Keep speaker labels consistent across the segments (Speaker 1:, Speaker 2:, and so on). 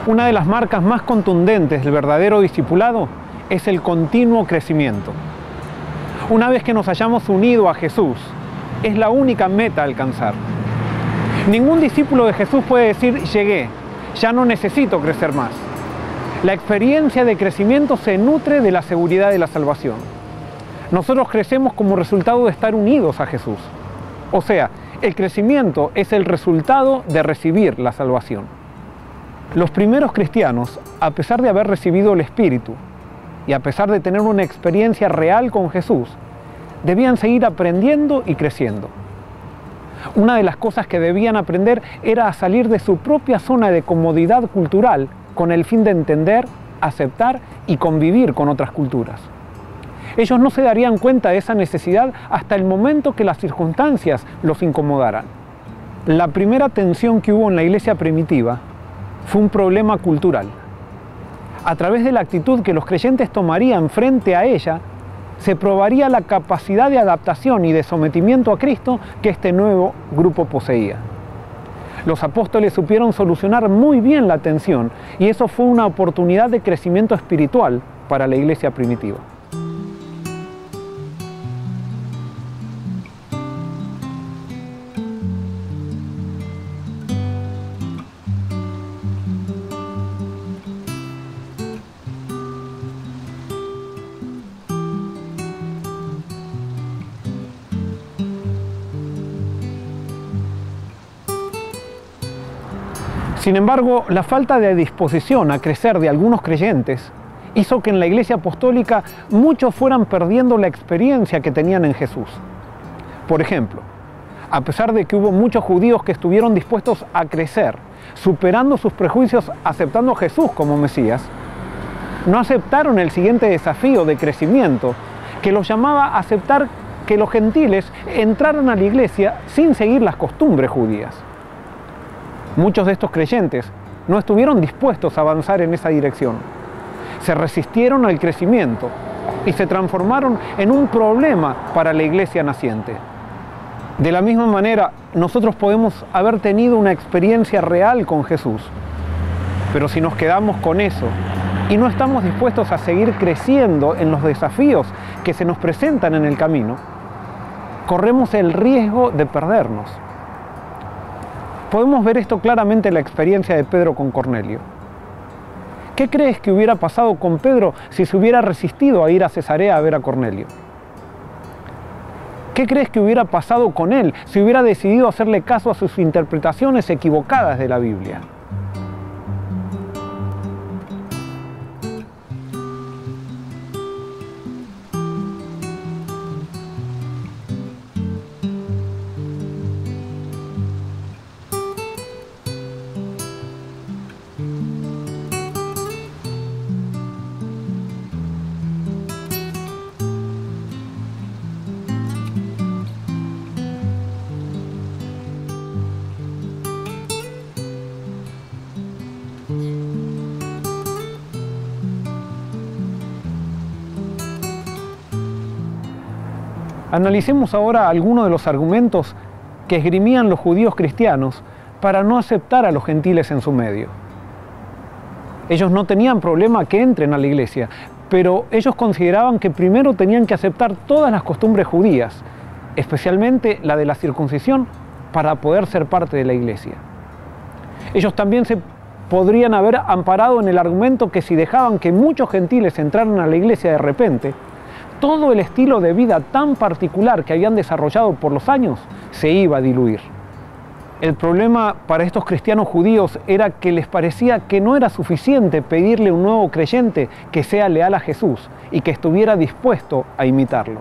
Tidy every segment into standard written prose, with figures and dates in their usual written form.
Speaker 1: Una de las marcas más contundentes del verdadero discipulado es el continuo crecimiento. Una vez que nos hayamos unido a Jesús, es la única meta a alcanzar. Ningún discípulo de Jesús puede decir, llegué, ya no necesito crecer más. La experiencia de crecimiento se nutre de la seguridad de la salvación. Nosotros crecemos como resultado de estar unidos a Jesús. O sea, el crecimiento es el resultado de recibir la salvación. Los primeros cristianos, a pesar de haber recibido el Espíritu y a pesar de tener una experiencia real con Jesús, debían seguir aprendiendo y creciendo. Una de las cosas que debían aprender era a salir de su propia zona de comodidad cultural con el fin de entender, aceptar y convivir con otras culturas. Ellos no se darían cuenta de esa necesidad hasta el momento que las circunstancias los incomodaran. La primera tensión que hubo en la iglesia primitiva fue un problema cultural. A través de la actitud que los creyentes tomarían frente a ella, se probaría la capacidad de adaptación y de sometimiento a Cristo que este nuevo grupo poseía. Los apóstoles supieron solucionar muy bien la tensión y eso fue una oportunidad de crecimiento espiritual para la iglesia primitiva. Sin embargo, la falta de disposición a crecer de algunos creyentes hizo que en la iglesia apostólica muchos fueran perdiendo la experiencia que tenían en Jesús. Por ejemplo, a pesar de que hubo muchos judíos que estuvieron dispuestos a crecer, superando sus prejuicios, aceptando a Jesús como Mesías, no aceptaron el siguiente desafío de crecimiento que los llamaba a aceptar que los gentiles entraran a la iglesia sin seguir las costumbres judías. Muchos de estos creyentes no estuvieron dispuestos a avanzar en esa dirección. Se resistieron al crecimiento y se transformaron en un problema para la iglesia naciente. De la misma manera, nosotros podemos haber tenido una experiencia real con Jesús, pero si nos quedamos con eso y no estamos dispuestos a seguir creciendo en los desafíos que se nos presentan en el camino, corremos el riesgo de perdernos. Podemos ver esto claramente en la experiencia de Pedro con Cornelio. ¿Qué crees que hubiera pasado con Pedro si se hubiera resistido a ir a Cesarea a ver a Cornelio? ¿Qué crees que hubiera pasado con él si hubiera decidido hacerle caso a sus interpretaciones equivocadas de la Biblia? Analicemos ahora algunos de los argumentos que esgrimían los judíos cristianos para no aceptar a los gentiles en su medio. Ellos no tenían problema que entren a la iglesia, pero ellos consideraban que primero tenían que aceptar todas las costumbres judías, especialmente la de la circuncisión, para poder ser parte de la iglesia. Ellos también se podrían haber amparado en el argumento que si dejaban que muchos gentiles entraran a la iglesia de repente, todo el estilo de vida tan particular que habían desarrollado por los años se iba a diluir. El problema para estos cristianos judíos era que les parecía que no era suficiente pedirle a un nuevo creyente que sea leal a Jesús y que estuviera dispuesto a imitarlo.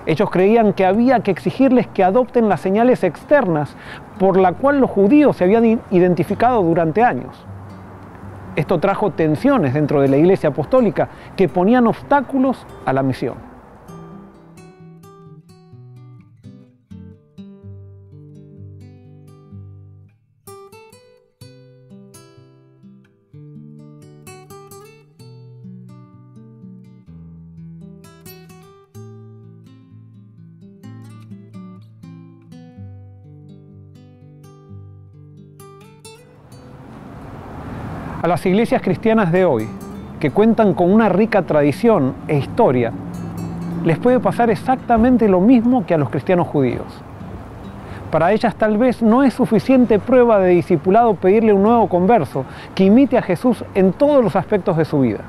Speaker 1: Ellos creían que había que exigirles que adopten las señales externas por la cual los judíos se habían identificado durante años. Esto trajo tensiones dentro de la iglesia apostólica que ponían obstáculos a la misión. A las iglesias cristianas de hoy, que cuentan con una rica tradición e historia, les puede pasar exactamente lo mismo que a los cristianos judíos. Para ellas tal vez no es suficiente prueba de discipulado pedirle a un nuevo converso que imite a Jesús en todos los aspectos de su vida,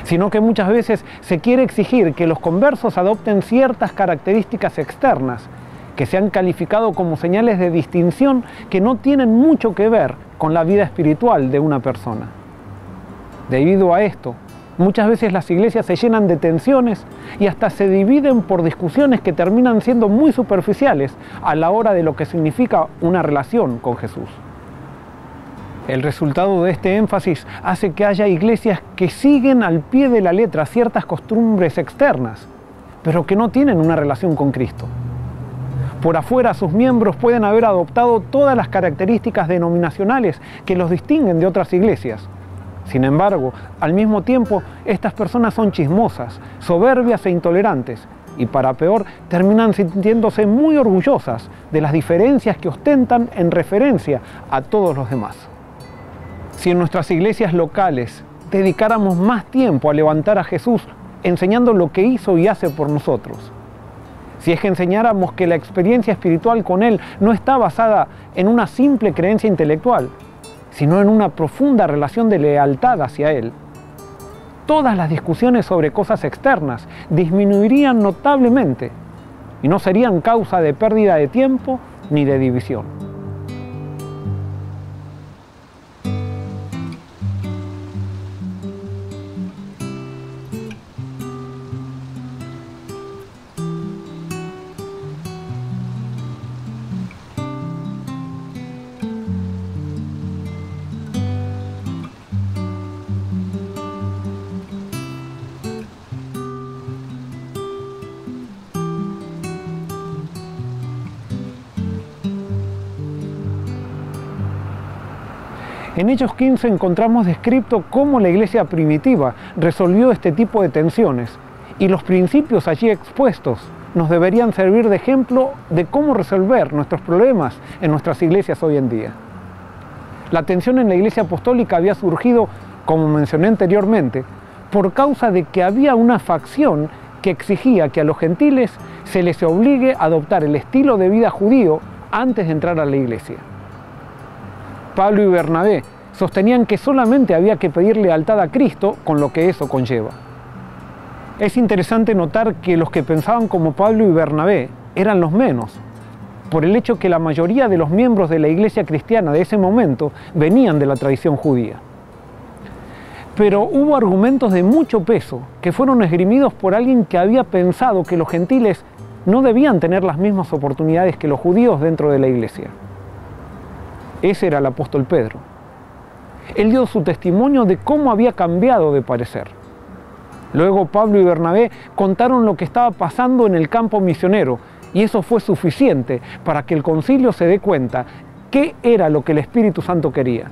Speaker 1: sino que muchas veces se quiere exigir que los conversos adopten ciertas características externas que se han calificado como señales de distinción que no tienen mucho que ver con la vida espiritual de una persona. Debido a esto, muchas veces las iglesias se llenan de tensiones y hasta se dividen por discusiones que terminan siendo muy superficiales a la hora de lo que significa una relación con Jesús. El resultado de este énfasis hace que haya iglesias que siguen al pie de la letra ciertas costumbres externas, pero que no tienen una relación con Cristo. Por afuera, sus miembros pueden haber adoptado todas las características denominacionales que los distinguen de otras iglesias. Sin embargo, al mismo tiempo, estas personas son chismosas, soberbias e intolerantes, y para peor, terminan sintiéndose muy orgullosas de las diferencias que ostentan en referencia a todos los demás. Si en nuestras iglesias locales dedicáramos más tiempo a levantar a Jesús enseñando lo que hizo y hace por nosotros, si es que enseñáramos que la experiencia espiritual con Él no está basada en una simple creencia intelectual, sino en una profunda relación de lealtad hacia Él, todas las discusiones sobre cosas externas disminuirían notablemente y no serían causa de pérdida de tiempo ni de división. En Hechos 15 encontramos descrito cómo la iglesia primitiva resolvió este tipo de tensiones, y los principios allí expuestos nos deberían servir de ejemplo de cómo resolver nuestros problemas en nuestras iglesias hoy en día. La tensión en la iglesia apostólica había surgido, como mencioné anteriormente, por causa de que había una facción que exigía que a los gentiles se les obligue a adoptar el estilo de vida judío antes de entrar a la iglesia. Pablo y Bernabé sostenían que solamente había que pedir lealtad a Cristo con lo que eso conlleva. Es interesante notar que los que pensaban como Pablo y Bernabé eran los menos, por el hecho que la mayoría de los miembros de la iglesia cristiana de ese momento venían de la tradición judía. Pero hubo argumentos de mucho peso que fueron esgrimidos por alguien que había pensado que los gentiles no debían tener las mismas oportunidades que los judíos dentro de la iglesia. Ese era el apóstol Pedro. Él dio su testimonio de cómo había cambiado de parecer. Luego Pablo y Bernabé contaron lo que estaba pasando en el campo misionero, y eso fue suficiente para que el concilio se dé cuenta qué era lo que el Espíritu Santo quería.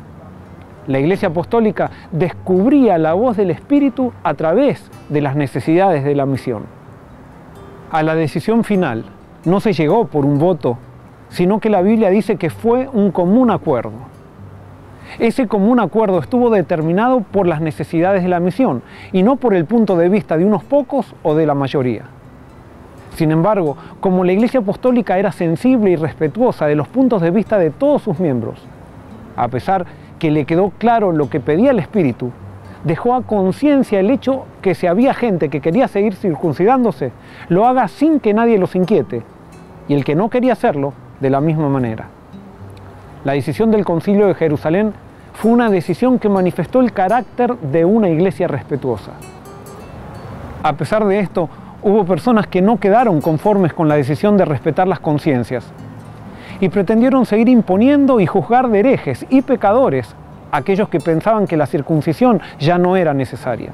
Speaker 1: La iglesia apostólica descubría la voz del Espíritu a través de las necesidades de la misión. A la decisión final no se llegó por un voto, sino que la Biblia dice que fue un común acuerdo. Ese común acuerdo estuvo determinado por las necesidades de la misión y no por el punto de vista de unos pocos o de la mayoría. Sin embargo, como la Iglesia Apostólica era sensible y respetuosa de los puntos de vista de todos sus miembros, a pesar que le quedó claro lo que pedía el Espíritu, dejó a conciencia el hecho que si había gente que quería seguir circuncidándose, lo haga sin que nadie los inquiete, y el que no quería hacerlo, de la misma manera. La decisión del Concilio de Jerusalén fue una decisión que manifestó el carácter de una iglesia respetuosa. A pesar de esto, hubo personas que no quedaron conformes con la decisión de respetar las conciencias y pretendieron seguir imponiendo y juzgar de herejes y pecadores a aquellos que pensaban que la circuncisión ya no era necesaria.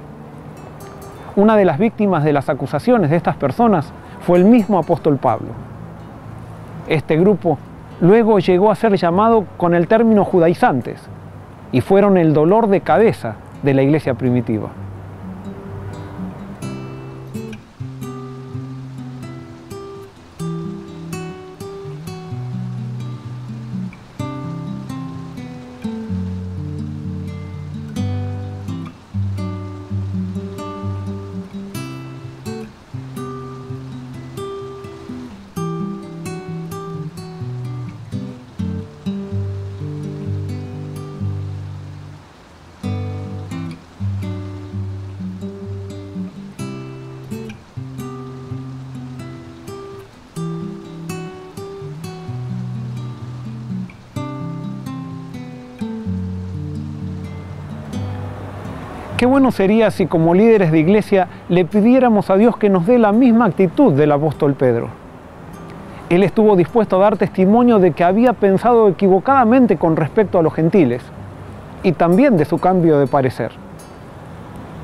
Speaker 1: Una de las víctimas de las acusaciones de estas personas fue el mismo apóstol Pablo. Este grupo luego llegó a ser llamado con el término judaizantes y fueron el dolor de cabeza de la iglesia primitiva. Qué bueno sería si como líderes de iglesia le pidiéramos a Dios que nos dé la misma actitud del apóstol Pedro. Él estuvo dispuesto a dar testimonio de que había pensado equivocadamente con respecto a los gentiles y también de su cambio de parecer.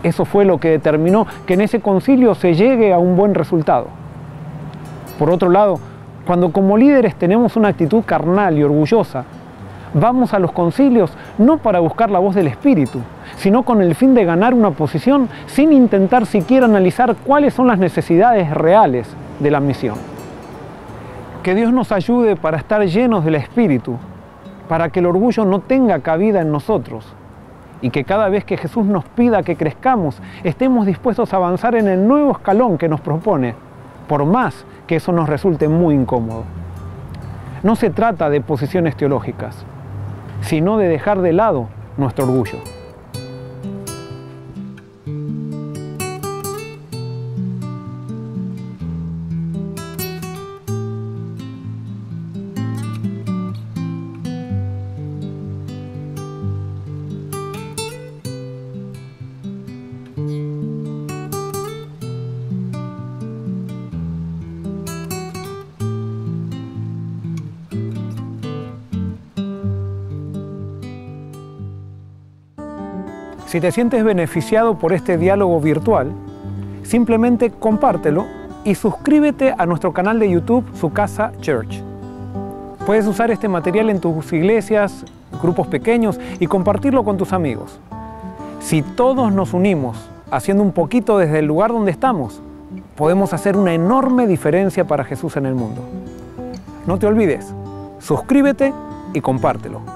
Speaker 1: Eso fue lo que determinó que en ese concilio se llegue a un buen resultado. Por otro lado, cuando como líderes tenemos una actitud carnal y orgullosa, vamos a los concilios no para buscar la voz del Espíritu, sino con el fin de ganar una posición sin intentar siquiera analizar cuáles son las necesidades reales de la misión. Que Dios nos ayude para estar llenos del Espíritu, para que el orgullo no tenga cabida en nosotros y que cada vez que Jesús nos pida que crezcamos, estemos dispuestos a avanzar en el nuevo escalón que nos propone, por más que eso nos resulte muy incómodo. No se trata de posiciones teológicas, sino de dejar de lado nuestro orgullo. Si te sientes beneficiado por este diálogo virtual, simplemente compártelo y suscríbete a nuestro canal de YouTube, Su Casa Church. Puedes usar este material en tus iglesias, grupos pequeños y compartirlo con tus amigos. Si todos nos unimos haciendo un poquito desde el lugar donde estamos, podemos hacer una enorme diferencia para Jesús en el mundo. No te olvides, suscríbete y compártelo.